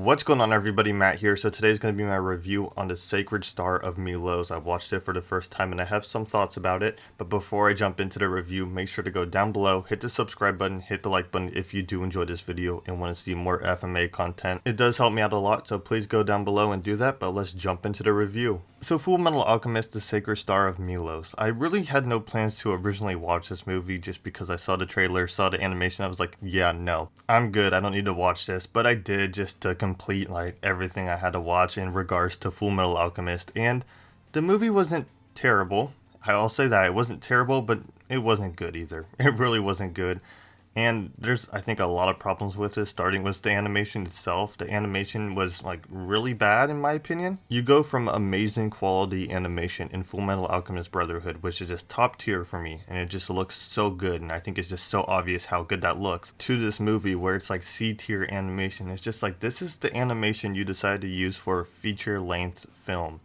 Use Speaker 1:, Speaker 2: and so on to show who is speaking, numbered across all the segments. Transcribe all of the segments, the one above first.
Speaker 1: What's going on, everybody? Matt here. So today's going to be my review on the Sacred Star of Milos. I watched it for the first time and I have some thoughts about it. But before I jump into the review, make sure to go down below, hit the subscribe button, hit the like button if you do enjoy this video and want to see more FMA content. It does help me out a lot, so please go down below and do that. But let's jump into the review. So Fullmetal Alchemist, the Sacred Star of Milos. I really had no plans to originally watch this movie just because I saw the trailer, saw the animation. I was like, yeah, no, I'm good. I don't need to watch this. But I did just to complete like everything I had to watch in regards to Fullmetal Alchemist. And the movie wasn't terrible. I'll say that. It wasn't terrible, but it wasn't good either. It really wasn't good. And there's, I think, a lot of problems with this, starting with the animation itself. The animation was, like, really bad, in my opinion. You go from amazing quality animation in Fullmetal Alchemist Brotherhood, which is just top tier for me, and it just looks so good, and I think it's just so obvious how good that looks, to this movie where it's, like, C-tier animation. It's just like, this is the animation you decided to use for a feature-length film.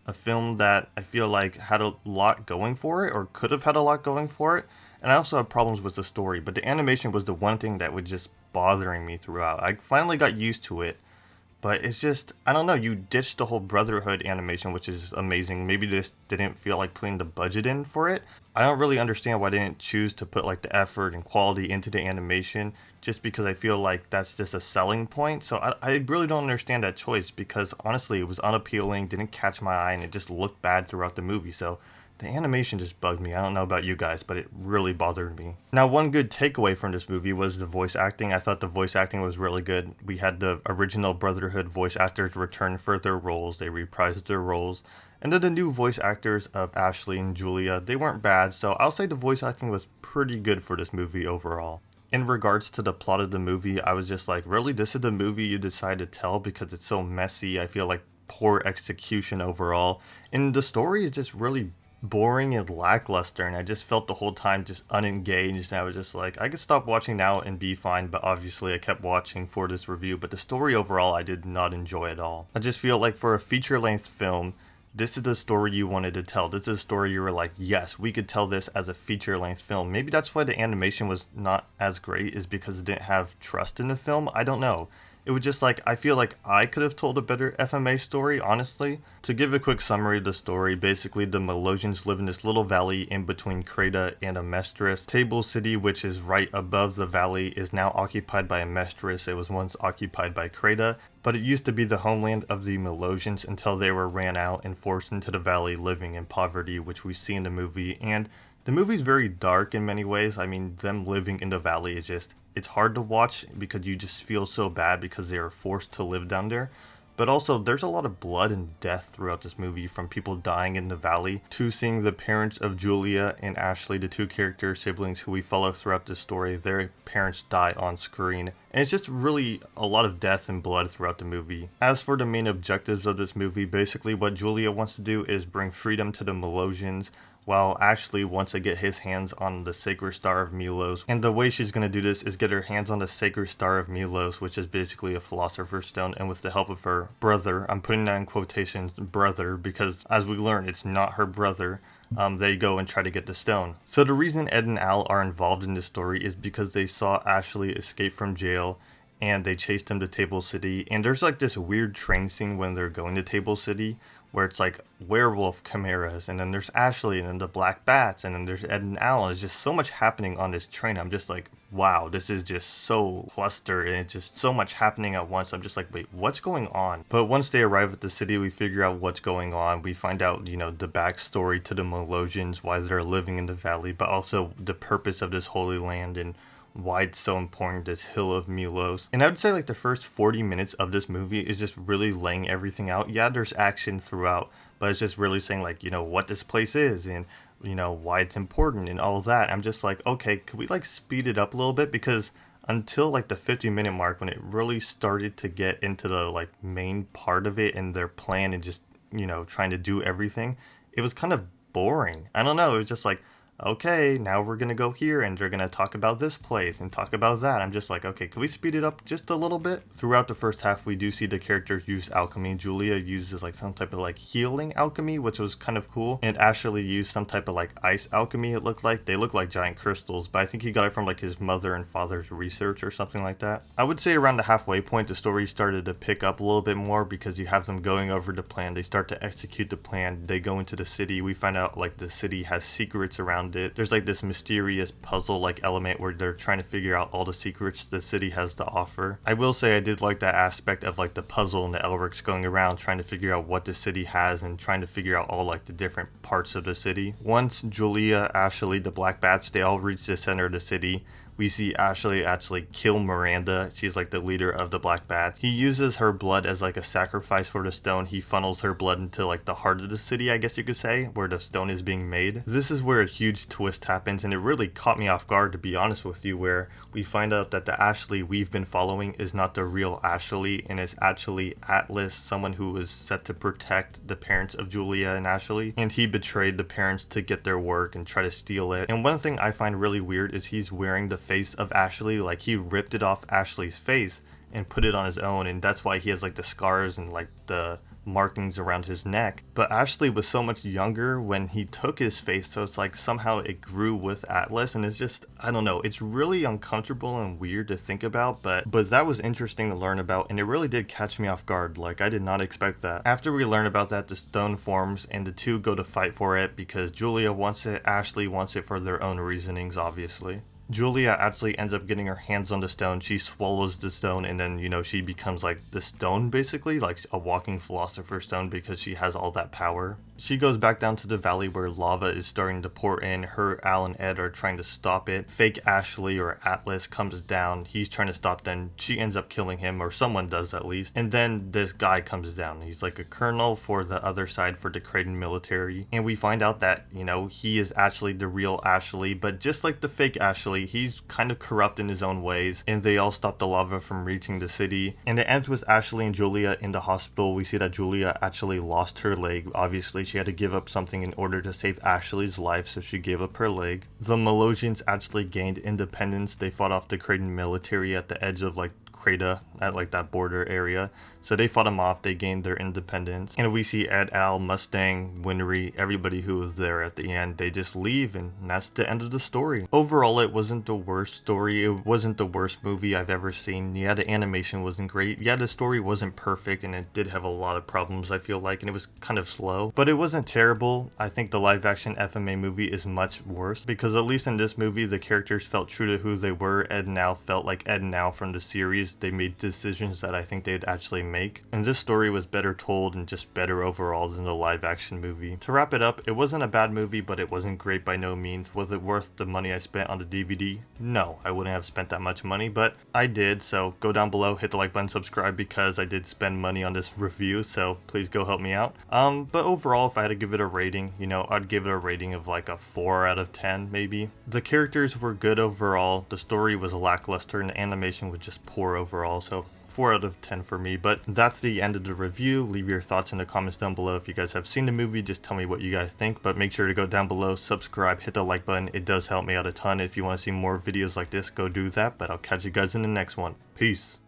Speaker 1: A film that I feel like had a lot going for it, or could have had a lot going for it. And I also have problems with the story, but the animation was the one thing that was just bothering me throughout. I finally got used to it, but it's just, I don't know, you ditched the whole Brotherhood animation, which is amazing. Maybe they just didn't feel like putting the budget in for it. I don't really understand why they didn't choose to put like the effort and quality into the animation, just because I feel like that's just a selling point. So I really don't understand that choice, because honestly it was unappealing, didn't catch my eye, and it just looked bad throughout the movie. So the animation just bugged me. I don't know about you guys, but it really bothered me. Now, one good takeaway from this movie was the voice acting. I thought the voice acting was really good. We had the original Brotherhood voice actors return for their roles. They reprised their roles. And then the new voice actors of Ashley and Julia, they weren't bad. So I'll say the voice acting was pretty good for this movie overall. In regards to the plot of the movie, I was just like, really? This is the movie you decide to tell because it's so messy? I feel like poor execution overall. And the story is just really boring and lackluster, and I just felt the whole time just unengaged, and I was just like, I could stop watching now and be fine. But obviously I kept watching for this review. But the story overall I did not enjoy at all. I just feel like for a feature-length film, this is the story you wanted to tell. This is a story you were like, yes, we could tell this as a feature-length film. Maybe that's why the animation was not as great, is because it didn't have trust in the film. I don't know. It was just like, I feel like I could have told a better FMA story, honestly. To give a quick summary of the story, basically the Melosians live in this little valley in between Creta and Amestris. Table City, which is right above the valley, is now occupied by Amestris. It was once occupied by Creta, but it used to be the homeland of the Melosians until they were ran out and forced into the valley, living in poverty, which we see in the movie. And the movie's very dark in many ways. I mean, them living in the valley is just, it's hard to watch because you just feel so bad because they are forced to live down there. But also, there's a lot of blood and death throughout this movie, from people dying in the valley to seeing the parents of Julia and Ashley, the two character siblings who we follow throughout this story, their parents die on screen. And it's just really a lot of death and blood throughout the movie. As for the main objectives of this movie, basically what Julia wants to do is bring freedom to the Melosians, while Ashley wants to get his hands on the Sacred Star of Milos. And the way she's going to do this is get her hands on the Sacred Star of Milos, which is basically a Philosopher's Stone, and with the help of her brother, I'm putting that in quotations, brother, because as we learn, it's not her brother, they go and try to get the stone. So the reason Ed and Al are involved in this story is because they saw Ashley escape from jail, and they chased him to Table City. And there's like this weird train scene when they're going to Table City, where it's like werewolf chimeras, and then there's Ashley, and then the black bats, and then there's Ed and Al, and there's just so much happening on this train. I'm just like, wow, this is just so clustered, and it's just so much happening at once. I'm just like, wait, what's going on? But once they arrive at the city, we figure out what's going on. We find out, you know, the backstory to the Melosians, why they're living in the valley, but also the purpose of this holy land, and why it's so important, this hill of Milos. And I would say like the first 40 minutes of this movie is just really laying everything out. Yeah, there's action throughout, but it's just really saying like, you know, what this place is, and you know, why it's important and all that. I'm just like, okay, could we like speed it up a little bit? Because until like the 50-minute mark, when it really started to get into the like main part of it and their plan and just, you know, trying to do everything, it was kind of boring. I don't know, it was just like, okay, now we're gonna go here and they're gonna talk about this place and talk about that. I'm just like, okay, can we speed it up just a little bit? Throughout the first half, we do see the characters use alchemy. Julia uses like some type of like healing alchemy, which was kind of cool. And Ashley used some type of like ice alchemy, it looked like. They look like giant crystals, but I think he got it from like his mother and father's research or something like that. I would say around the halfway point, the story started to pick up a little bit more because you have them going over the plan. They start to execute the plan. They go into the city. We find out like the city has secrets around it. There's like this mysterious puzzle like element where they're trying to figure out all the secrets the city has to offer. I will say I did like that aspect of like the puzzle and the Elrics going around trying to figure out what the city has and trying to figure out all like the different parts of the city. Once Julia, Ashley, the Black Bats, they all reach the center of the city, we see Ashley actually kill Miranda. She's like the leader of the Black Bats. He uses her blood as like a sacrifice for the stone. He funnels her blood into like the heart of the city, I guess you could say, where the stone is being made. This is where a huge twist happens, and it really caught me off guard, to be honest with you, where we find out that the Ashley we've been following is not the real Ashley, and it's actually Atlas, someone who was set to protect the parents of Julia and Ashley, and he betrayed the parents to get their work and try to steal it. And one thing I find really weird is he's wearing the face of Ashley, like he ripped it off Ashley's face and put it on his own, and that's why he has like the scars and like the markings around his neck. But Ashley was so much younger when he took his face, so it's like somehow it grew with Atlas, and it's just, I don't know, it's really uncomfortable and weird to think about, but that was interesting to learn about, and it really did catch me off guard. Like, I did not expect that. After we learn about that, the stone forms and the two go to fight for it because Julia wants it, Ashley wants it for their own reasonings, obviously. Julia actually ends up getting her hands on the stone. She swallows the stone, and then, you know, she becomes like the stone, basically, like a walking philosopher's stone, because she has all that power. She goes back down to the valley where lava is starting to pour in. Her, Al, and Ed are trying to stop it. Fake Ashley, or Atlas, comes down. He's trying to stop them. She ends up killing him, or someone does at least. And then this guy comes down. He's like a colonel for the other side, for the Kraden military. And we find out that, you know, he is actually the real Ashley, but just like the fake Ashley, he's kind of corrupt in his own ways. And they all stop the lava from reaching the city. And it ends with Ashley and Julia in the hospital. We see that Julia actually lost her leg. Obviously, she had to give up something in order to save Ashley's life, so she gave up her leg. The Melosians actually gained independence. They fought off the Kraden military at the edge of like Krata, at like that border area. So they fought them off, they gained their independence. And we see Ed, Al, Mustang, Winry, everybody who was there at the end, they just leave, and that's the end of the story. Overall, it wasn't the worst story. It wasn't the worst movie I've ever seen. Yeah, the animation wasn't great. Yeah, the story wasn't perfect, and it did have a lot of problems, I feel like, and it was kind of slow. But it wasn't terrible. I think the live-action FMA movie is much worse, because at least in this movie, the characters felt true to who they were. Ed and Al felt like Ed and Al from the series. They made decisions that I think they'd actually make. And this story was better told and just better overall than the live action movie. To wrap it up, it wasn't a bad movie, but it wasn't great by no means. Was it worth the money I spent on the DVD? No, I wouldn't have spent that much money, but I did. So go down below, hit the like button, subscribe, because I did spend money on this review, so please go help me out. But overall, if I had to give it a rating, you know, I'd give it a rating of like a 4 out of 10 maybe. The characters were good overall, the story was lackluster, and the animation was just poor overall, so 4 out of 10 for me. But that's the end of the review. Leave your thoughts in the comments down below. If you guys have seen the movie, just tell me what you guys think, but make sure to go down below, subscribe, hit the like button. It does help me out a ton. If you want to see more videos like this, go do that, but I'll catch you guys in the next one. Peace.